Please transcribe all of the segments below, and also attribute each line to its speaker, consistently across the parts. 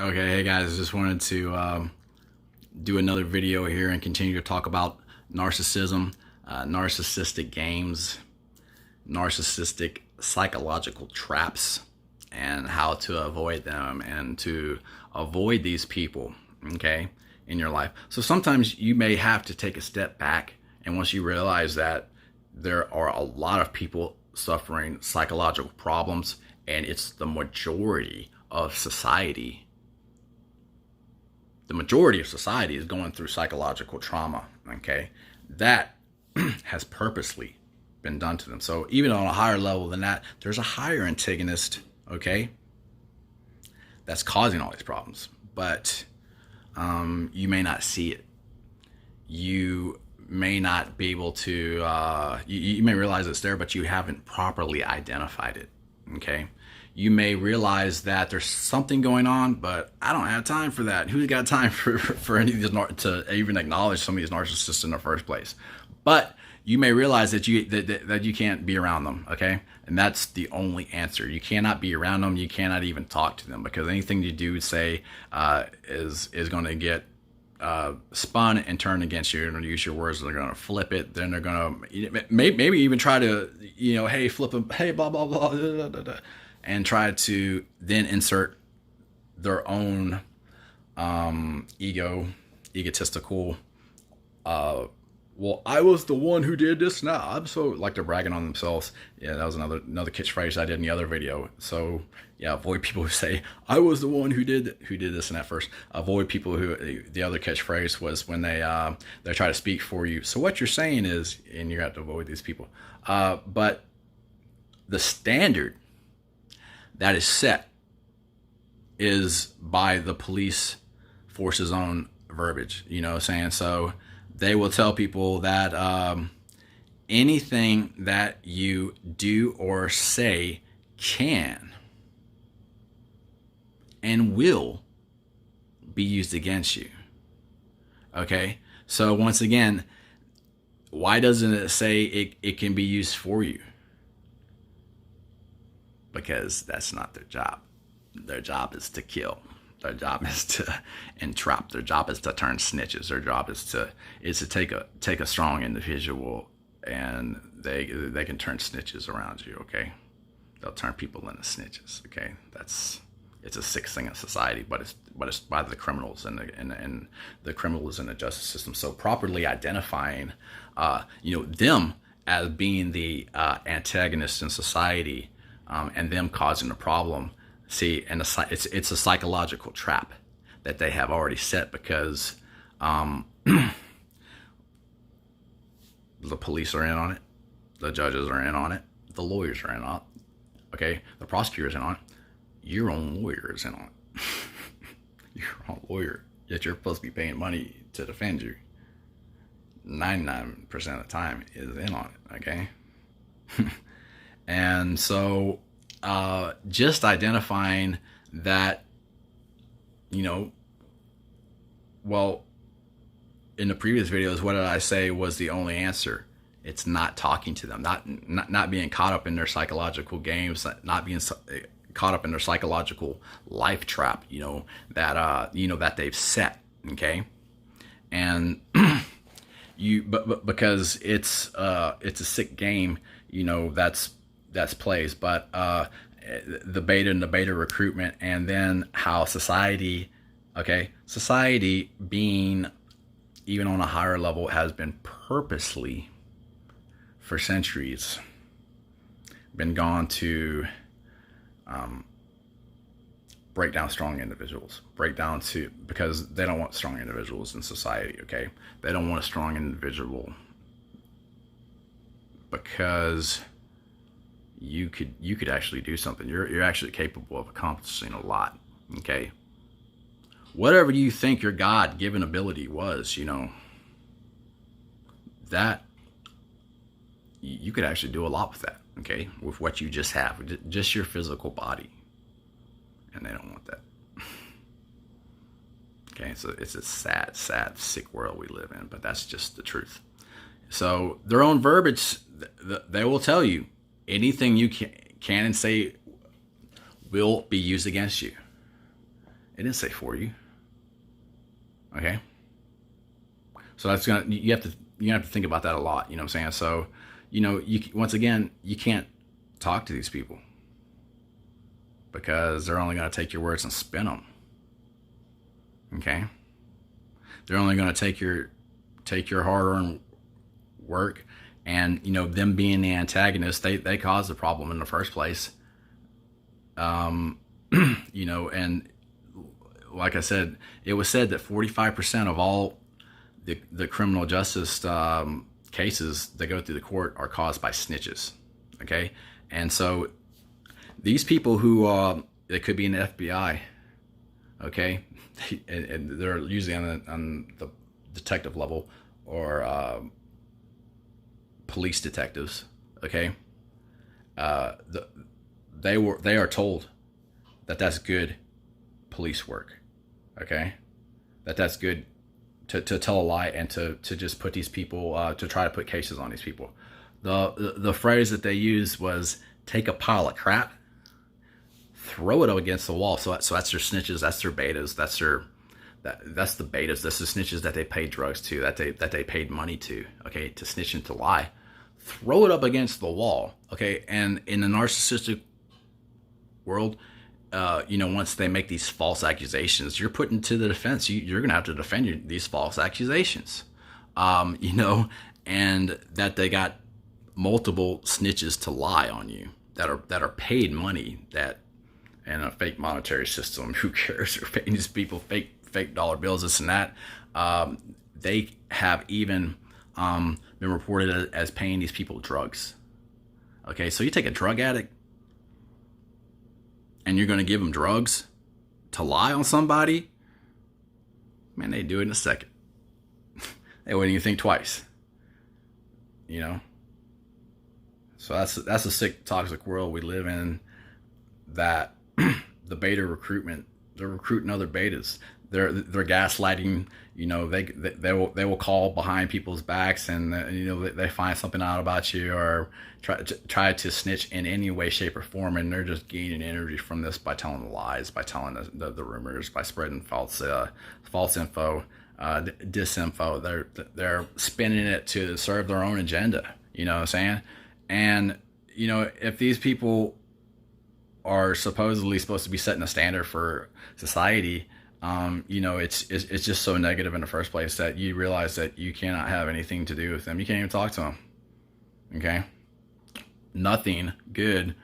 Speaker 1: Okay, hey guys, just wanted to do another video here and continue to talk about narcissism, narcissistic games, narcissistic psychological traps, and how to avoid them and to avoid these people, okay, in your life. So sometimes you may have to take a step back, and once you realize that there are a lot of people suffering psychological problems, and it's the majority of society. The majority of society is going through psychological trauma, okay? That has purposely been done to them. So even on a higher level than that, there's a higher antagonist, okay, that's causing all these problems. But you may not see it. You may not be able to, you may realize it's there, but you haven't properly identified it, okay? You may realize that there's something going on, but I don't have time for that. Who's got time for any of these to even acknowledge some of these narcissists in the first place? But you may realize that you can't be around them, okay? And that's the only answer. You cannot be around them. You cannot even talk to them, because anything you do say is going to get spun and turned against you. They're going to use your words. They're going to flip it. Then they're going to maybe even try to, hey, flip them, hey, blah, blah, blah, blah, blah, blah, and try to then insert their own egotistical, well, I was the one who did this. Now I'm so, like, they're bragging on themselves. Yeah, that was another catchphrase I did in the other video. So yeah, avoid people who say I was the one who did this and that first. Avoid people who, the other catchphrase was when they try to speak for you. So what you're saying is, and you have to avoid these people. But the standard that is set is by the police force's own verbiage, saying. So they will tell people that anything that you do or say can and will be used against you. Okay? So once again, why doesn't it say it can be used for you? Because that's not their job. Their job is to kill. Their job is to entrap. Their job is to turn snitches. Their job is to take a strong individual, and they can turn snitches around you. Okay, they'll turn people into snitches. Okay, it's a sick thing in society, but it's by the criminals and the criminals in the justice system. So properly identifying, them as being the antagonists in society. And them causing a problem. See, and it's a psychological trap that they have already set, because the police are in on it, the judges are in on it, the lawyers are in on it, okay, the prosecutor's in on it, your own lawyer is in on it. Your own lawyer, yet you're supposed to be paying money to defend you, 99% of the time is in on it, okay? And so just identifying that, well, in the previous videos, what did I say was the only answer? It's not talking to them, not being caught up in their psychological games, not being caught up in their psychological life trap, that they've set, okay? And but because it's a sick game, that's plays, but the beta and the beta recruitment, and then how society being even on a higher level has been purposely for centuries been gone to break down strong individuals, because they don't want strong individuals in society, okay? They don't want a strong individual because you could actually do something. You're actually capable of accomplishing a lot, okay? Whatever you think your God-given ability was, that you could actually do a lot with that, okay? With what you just have, just your physical body. And they don't want that. Okay, so it's a sad, sick world we live in, but that's just the truth. So their own verbiage, they will tell you anything you can and say will be used against you. It didn't say for you. Okay. So that's you have to think about that a lot. You know what I'm saying? So, once again, you can't talk to these people because they're only going to take your words and spin them. Okay. They're only going to take your hard-earned work, and them being the antagonist, they caused the problem in the first place. And like I said, it was said that 45% of all the criminal justice cases that go through the court are caused by snitches. Okay, and so these people who they could be in the FBI. Okay, and they're usually on the detective level or police detectives. Okay, they are told that that's good police work. Okay, that's good to tell a lie and to just put these people to try to put cases on these people. The phrase that they used was take a pile of crap, throw it up against the wall. So that's their snitches, that's their betas, that's the betas, that's the snitches that they paid drugs to, that they paid money to, okay, to snitch and to lie. Throw it up against the wall, okay? And in the narcissistic world, once they make these false accusations, you're put into the defense. You're going to have to defend these false accusations, and that they got multiple snitches to lie on you that are paid money, that in a fake monetary system, who cares? They're paying these people fake dollar bills, this and that. They have even been reported as paying these people drugs. Okay, so you take a drug addict and you're going to give them drugs to lie on somebody, man, they do it in a second. They wouldn't even think twice. So that's a sick, toxic world we live in, that the beta recruitment, they're recruiting other betas. They're gaslighting. They will call behind people's backs, and they find something out about you, or try to snitch in any way, shape, or form, and they're just gaining energy from this by telling the lies, by telling the rumors, by spreading false info, disinfo. They're spinning it to serve their own agenda. You know what I'm saying? And if these people are supposed to be setting a standard for society, it's just so negative in the first place that you realize that you cannot have anything to do with them. You can't even talk to them. Okay? Nothing good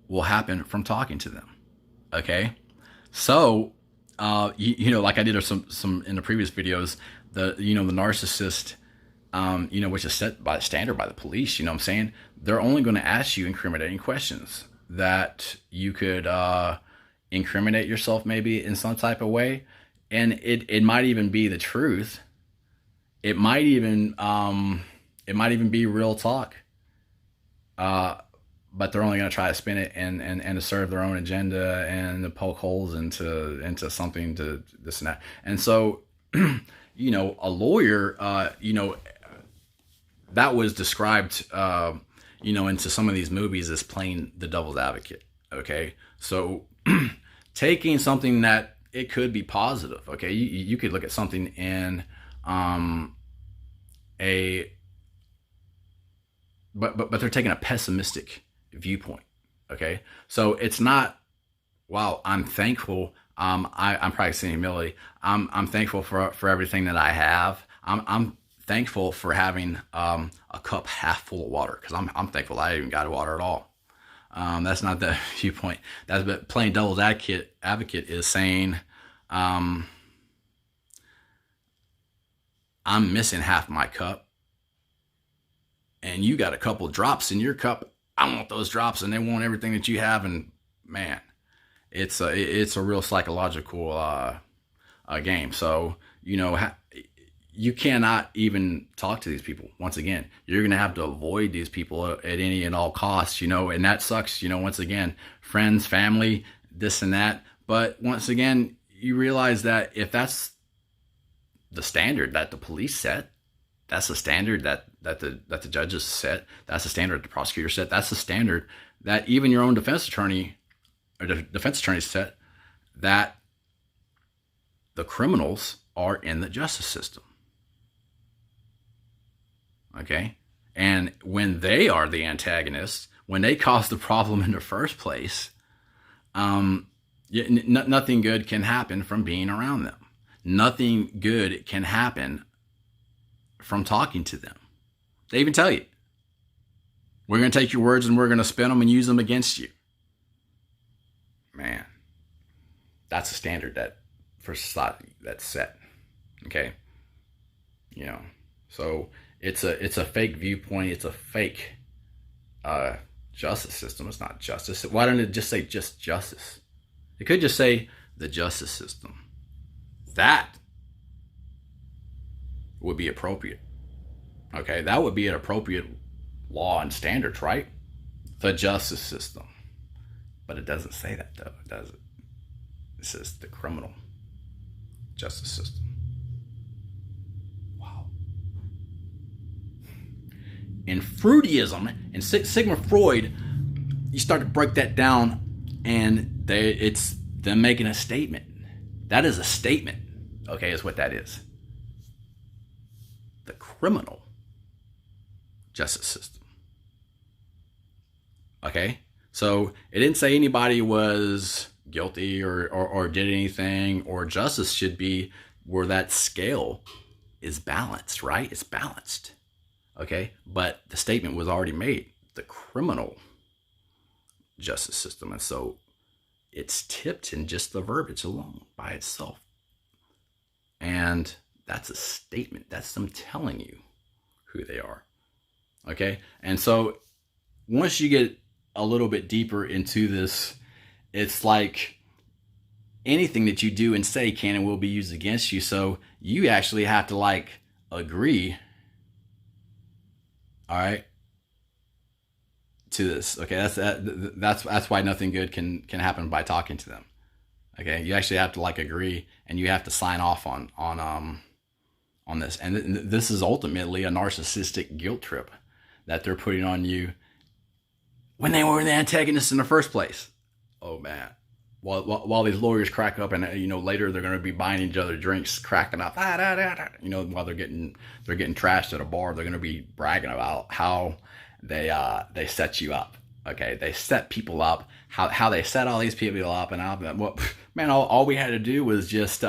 Speaker 1: will happen from talking to them. Okay? So, like I did some in the previous videos, the narcissist, which is set by standard by the police, you know what I'm saying? They're only going to ask you incriminating questions that you could incriminate yourself maybe in some type of way, and it might even be the truth. It might even be real talk, but they're only going to try to spin it and to serve their own agenda and to poke holes into something, to this and that. And so a lawyer, that was described into some of these movies as playing the devil's advocate. Okay, so taking something that it could be positive. Okay, you could look at something in but they're taking a pessimistic viewpoint. Okay, so it's not, wow, I'm thankful. I'm practicing humility. I'm thankful for everything that I have. I'm thankful for having a cup half full of water, because I'm thankful I even got water at all. That's not the viewpoint. That's what playing devil's advocate is saying. I'm missing half my cup, and you got a couple drops in your cup. I want those drops, and they want everything that you have. And man, it's a real psychological game. So you cannot even talk to these people. Once again, you're going to have to avoid these people at any and all costs, and that sucks, once again, friends, family, this and that. But once again, you realize that if that's the standard that the police set, that's the standard that the judges set, that's the standard the prosecutor set, that's the standard that even your own defense attorney or the defense attorney set, that the criminals are in the justice system. Okay? And when they are the antagonists, when they cause the problem in the first place, nothing good can happen from being around them. Nothing good can happen from talking to them. They even tell you, we're going to take your words and we're going to spin them and use them against you. Man, that's a standard that for society that's set. Okay, so it's a fake viewpoint. It's a fake justice system. It's not justice. Why don't it just say just justice? It could just say the justice system. That would be appropriate. Okay, that would be an appropriate law and standards, right? The justice system. But it doesn't say that, though, does it? It says the criminal justice system. Wow. In Freudism, in Sigmund Freud, you start to break that down, and it's them making a statement. That is a statement, okay, is what that is. The criminal justice system. Okay? So it didn't say anybody was guilty or did anything, or justice should be where that scale is balanced, right? It's balanced. Okay? But the statement was already made. The criminal justice system. And so it's tipped in just the verbiage alone by itself. And that's a statement. That's them telling you who they are. Okay? And so once you get a little bit deeper into this, it's like anything that you do and say can and will be used against you. So you actually have to like agree, all right, to this. Okay, that's why nothing good can happen by talking to them. Okay, you actually have to like agree, and you have to sign off on this. And this is ultimately a narcissistic guilt trip that they're putting on you when they were the antagonists in the first place. Oh man. While these lawyers crack up, and later they're going to be buying each other drinks, cracking up, while they're getting trashed at a bar, they're going to be bragging about how they set you up. Okay, they set people up, how they set all these people up, and well, man, all we had to do was just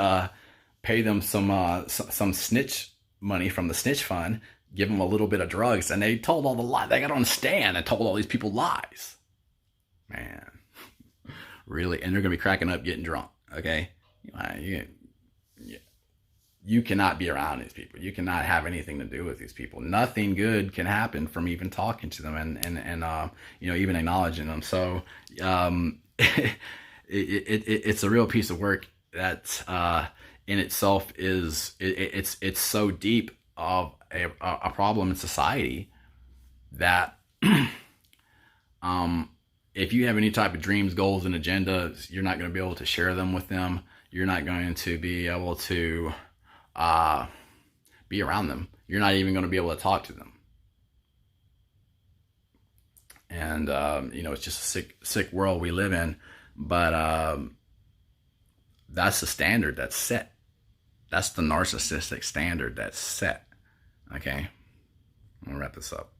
Speaker 1: pay them some snitch money from the snitch fund, give them a little bit of drugs, and they told all the lies. They got on the stand and told all these people lies. Man, really? And they're going to be cracking up, getting drunk. Okay, you cannot be around these people. You cannot have anything to do with these people. Nothing good can happen from even talking to them and even acknowledging them. So it's a real piece of work that in itself it's so deep of a problem in society that if you have any type of dreams, goals, and agendas, you're not going to be able to share them with them. You're not going to be able to be around them. You're not even going to be able to talk to them. And it's just a sick world we live in. But that's the standard that's set. That's the narcissistic standard that's set. Okay, I'm gonna wrap this up.